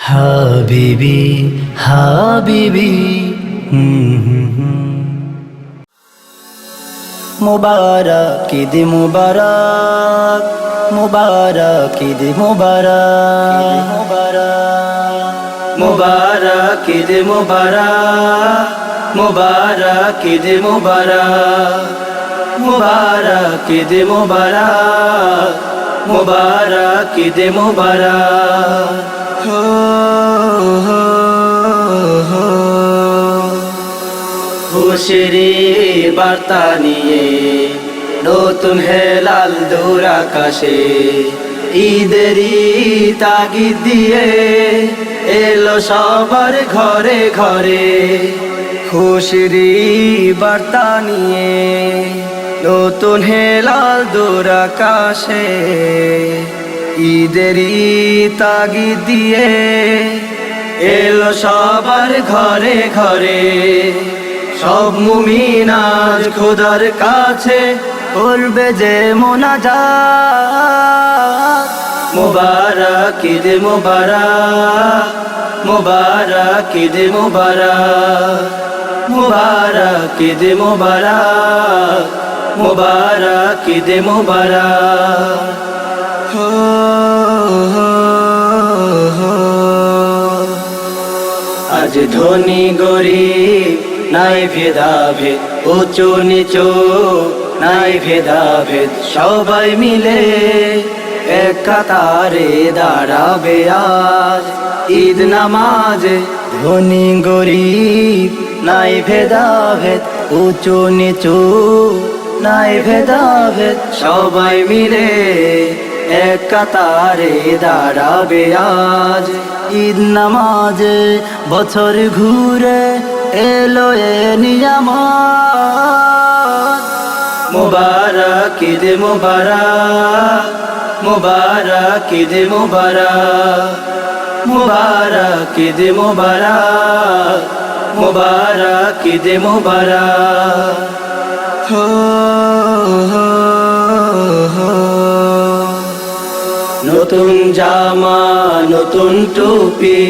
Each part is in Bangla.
হাবিবি হাবিবি মুবারক ঈদ মুবারক মুবারক ঈদ মুবারক মুবারক ঈদ মুবারক মুবারক ঈদ মুবারক মুবারক ঈদ মুবারক মুবারক ঈদ মুবারক খুশির বার্তা নিয়ে নতুন হেলাল দূর আকাশে ঈদেরই তাগিদ দিয়ে এলো সবার ঘরে ঘরে। খুশির বার্তা নিয়ে নতুন হেলাল দূর আকাশে ঈদেরই তাগিদ দিয়ে এলো সবার ঘরে ঘরে। সব মুমিন আজ খোদার কাছে করবে যে মোনাজাত। মুবারক ঈদ মুবারক মুবারক ঈদ মুবারক মুবারক ঈদ মুবারক মুবারক ঈদ মুবারক। আজ ধনী গরিব নাই ভেদাভেদ, উঁচু নিচু নাই ভেদাভেদ, সবাই মিলে এক কাতারে দাঁড়াবে আজ ঈদ নামাজে। ধনী গরিব নাই ভেদাভেদ, উঁচু নিচু নাই ভেদাভেদ, সবাই মিলে এক কাতারে দাঁড়াবে আজ ঈদ নামাজে। বছর ঘুরে এলো এ নিয়ামত। মুবারক ঈদ মুবারক মুবারক ঈদ মুবারক মুবারক ঈদ মুবারক মুবারক ঈদ মুবারক। নতুন জামা নতুন টুপি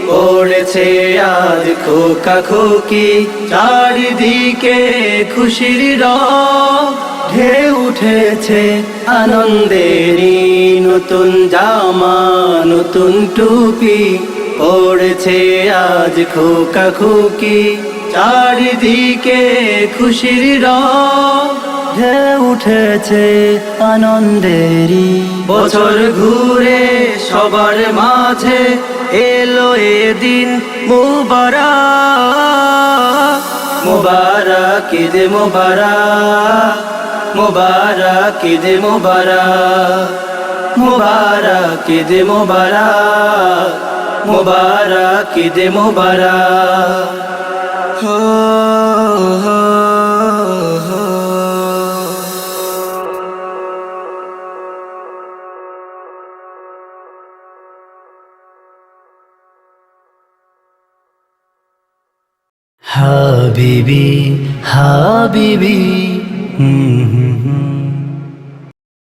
পড়েছে আজ খোকা খোকি, চারিদিকে খুশির রং ঢেউ উঠেছে আনন্দেরই। নতুন জামা নতুন টুপি পড়েছে আজ খোকা খোকি, চারিদিকে খুশির রং ঢেউ উঠেছে আনন্দেরই। বছর ঘুরে সবার মাঝে এলো এ দিন মুবারক। মুবারক ঈদ মুবারক মুবারক ঈদ মুবারক মুবারক ঈদ মুবারক মুবারক ঈদ মুবারক। হাবিবি হাবিবি